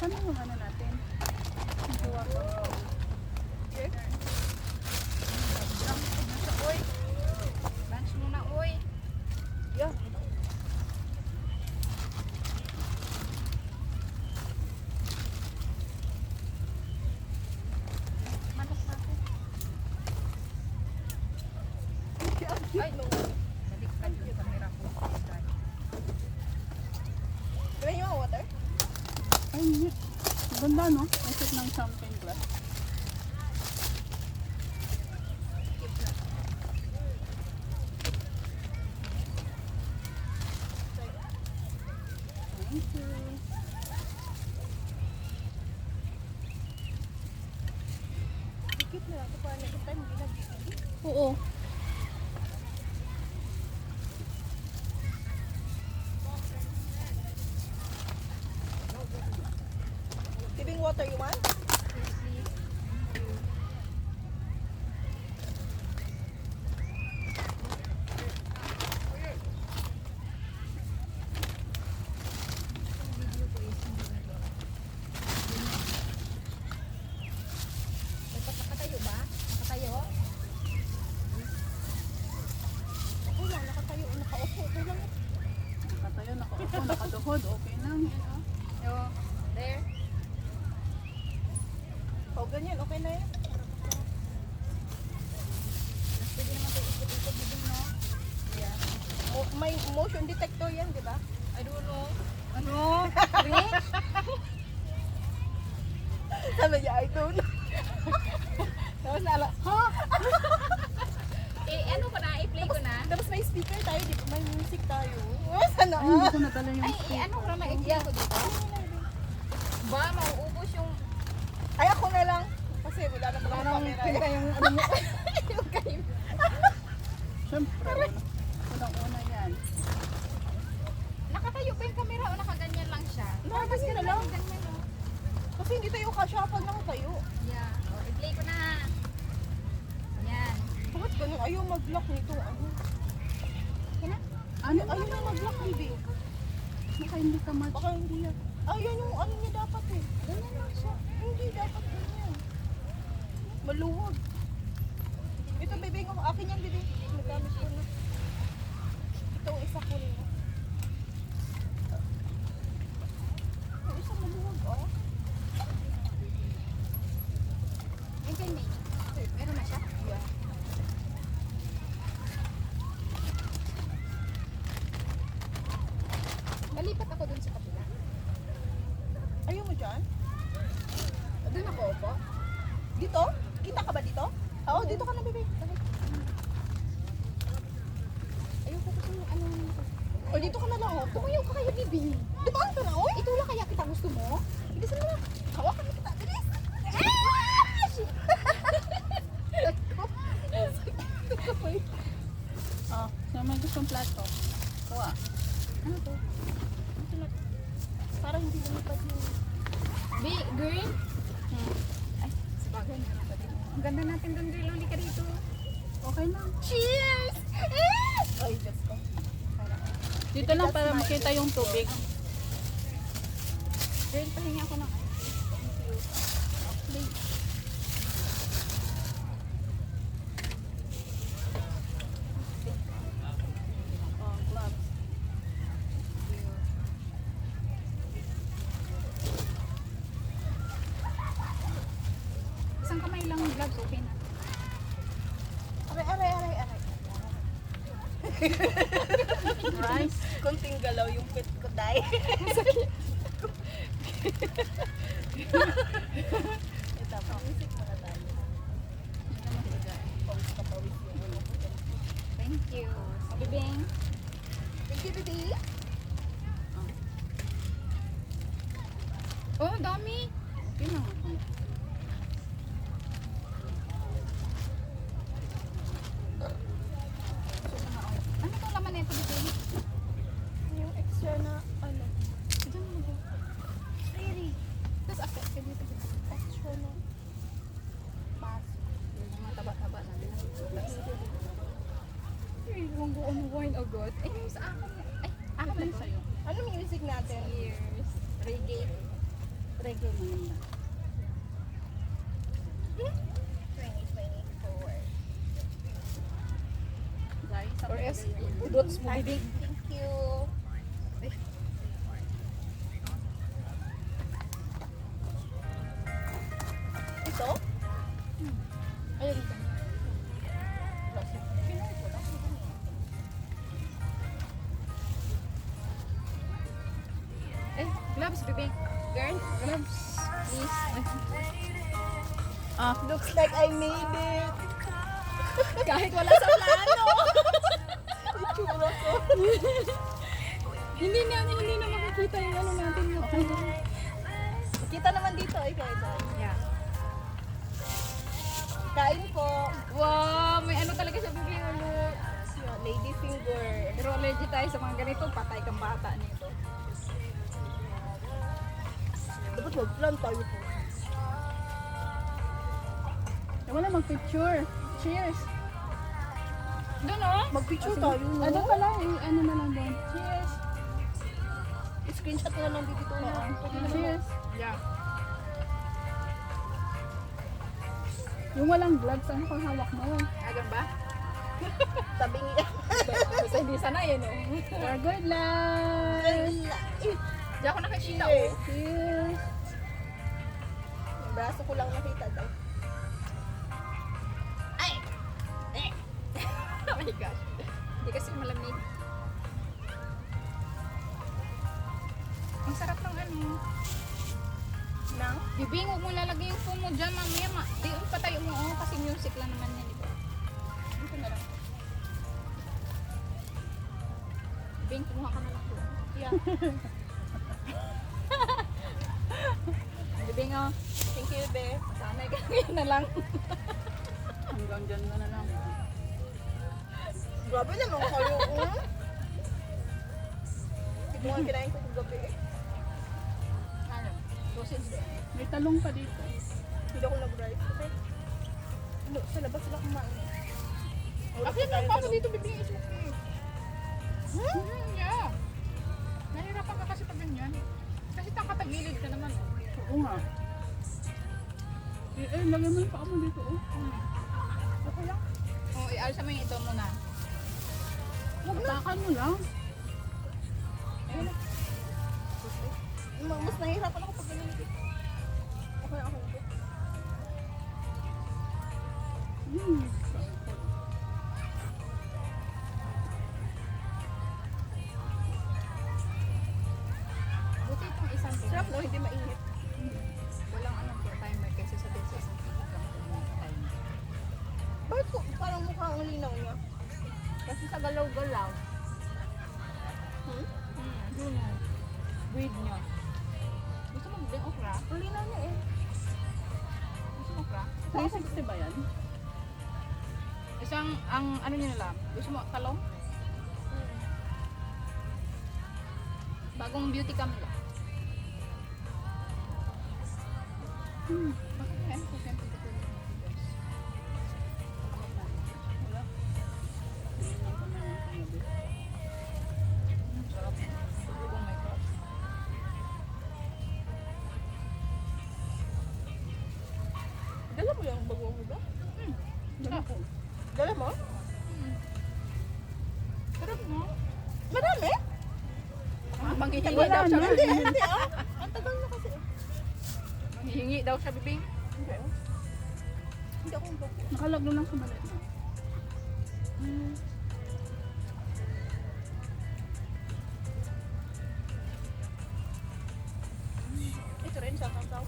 Paano yung ano natin? Yung gawa ko. Okay. Uy. Lunch muna, uy. Yeah. Manok natin. Ay, no. Baliktad yung camera ko. Gawin niyo ang water? Ay, yeah. Ganda, no? Isip ng champagne glass. Thank you. Dikit na lang ito para next time hindi nag-dikit. Oo. Tibing water you want? Nakatayo ba? Nakatayo? Ako lang, nakatayo, nakaupo. Okay lang. Nakatayo, nakaupo, nakaduhod. Okay lang. Yan, oh. Yo. There. O, ganyan, okay na yan. Pwede naman tayo ikot-ikot dito, no? Yeah. May motion detector yan, di ba? I don't know. Ano? Rich? Sabi niya, I don't know. Tapos nala, ha? Eh, ano ko na? I-play ko na. Tapos may speaker tayo, di ba? May music tayo. Oh, sana. Ay, hindi ko nadala yung Ay, ano ko na? I-play ko dito. Ba, mauubos yung... Ay, ako na lang. Kasi wala na pala Parang camera. pinta yung ano mo. Yung kayo. Siyempre, unang-una yan. Nakatayo pa yung camera o nakaganyan lang siya? Nakaganyan na lang. Ganyan, no? Kasi hindi tayo kasya pag nakatayo. Yeah. O, i-play ko na. Yan. Bakit ganun? Ayaw mag-lock nito. Ano? Ano Ayaw na mag-lock, baby. Baka hindi ka match. Baka hindi yan. Ayan yung ano niya dapat eh. Ganyan lang siya. Hindi dapat ganyan. Maluwag. Ito, baby. Akin yan, baby. Nagamit ko na. Ito, isa ko rin. Yung isa maluwag, oh. Yung kay May. Meron na siya? Yeah. Nalipat ako dun sa kapila. Ayaw mo dyan? Doon ako upo. Dito? Kita ka ba dito? Oo, dito ka na, baby. Ayoko kasi yung ano. O, dito ka na lang, oh. Tumayo ka kaya, Bibi. Dumaan ka na, oh. Itulak kaya kita, gusto mo? Bilisan mo lang. Hawakan mo kita. Bilis. Oh, saan may gustong plato? Kuha. Ano to? Parang hindi lumipad yung... Green? Ay, sabagay na lang pa din. Ang ganda natin doon, Girl. Uli ka dito. Okay lang. Cheers! Ay, Diyos ko. Dito lang para makita yung tubig. Girl, pahinga ako ng Oh, gloves. isang kamay lang vlog, okay na. Aray. Rice. Kunting galaw yung pit ko, day. Ito, pang-music muna tayo. Pawis ka pawis yung ulo ko. Thank you. Bibing. Thank you, baby. Oh, dami. Okay lang ako. Ano itong laman nito, Bibing? Yung extra na, ano, Diyan mo na. really, Tapos akit ka dito. extra na. Pas. Yung mga taba-taba na. Ay, huwag ko wine agad. Ay, yung sa akin. Ay, ako Ito na yung to. sa'yo. Ano music natin? Cheers. Reggae. Regular maganda. 2024. Guys, Or else, Dots mo, bibi. Thank you. Ito? ayun ito. Pinoy ko lang. Gloves, bibig. Girl, gloves. Please. Ah, Looks like I made it. Kahit wala sa plano. Itsura ko. hindi na makikita yung ano natin. okay. Kita naman dito, ikaw ito. Yeah. Kain po. Wow, may ano talaga sa bibig. Ulo. Yan, lady finger. Pero allergy tayo sa mga ganito. Patay kang bata nito. Dapat mag-plan tayo po. Wala mag-picture. Cheers. Doon oh. Mag-picture tayo, no? Ano pala, ano na lang doon. Cheers. Screenshot na lang dito. Cheers. Yeah. Yung walang gloves, ano pang hawak mo? Agan ba? Tabing Basta hindi sana yun oh. For good luck. Di ako nakikita Cheers. oh. Cheers. Yung braso ko lang nakita daw. Ay! Eh! Oh my gosh. Hindi kasi malamig. Ang sarap ng ano. Nang? Bibing, huwag mo lalagay yung phone mo dyan mamaya. Di, patayo mo oh. Kasi music lang naman yan. Diba? Ito na lang. Bibing, kumuha ka na lang po. Yeah. Bibing oh. Thank you, be. Sanay ka ngayon na lang. Hanggang dyan ka na lang. Grabe naman kayo. Hindi ko nga kinain ko kagabi eh. Ano? Sausage eh. May talong pa dito. Hindi ako nag-rice. Okay? Ano, sa labas sila kumain. Actually, tayo paano sa dito bibing is okay? Yeah. Nahirapan ka kasi pag ganyan. Kasi takatagilid ka naman. Oh. Oo nga. Lagay mo yung paa mo dito, oh. Okay lang. Oh, i-alsa mo yung ito muna. Takan mo lang. Ayun na. Mas nahihirapan ako pag ganun. Okay, okay. Hmm. Buti itong isang Sarap no, hindi mainit. walang ano po timer kasi sa din sa isang ticket lang po yung timer. Bakit ko parang mukha ang linaw niya? Kasi sa galaw-galaw. Hmm? Yun o. Breed niya. Gusto mo din okra? Ang linaw niya eh. Gusto mo okra? 360 ba yan? Isang, ang ano niya nila? Gusto mo talong? Bagong beauty cam nila. Bakit yan? Kasi yan, Wala. Tingnan ko na lang kagabi. sarap. Oh my God. Dala mo yung bagong huga? Dala ko. Dala mo? Sarap mo. Marami? Manghihingi Wala daw siya. na. Hindi ah. Ang tagal na kasi. Manghihingi daw siya, bibing. Hindi ah. Hindi ako bago. Nakalaglo lang sa maliit na. Ito rin siya kakaw.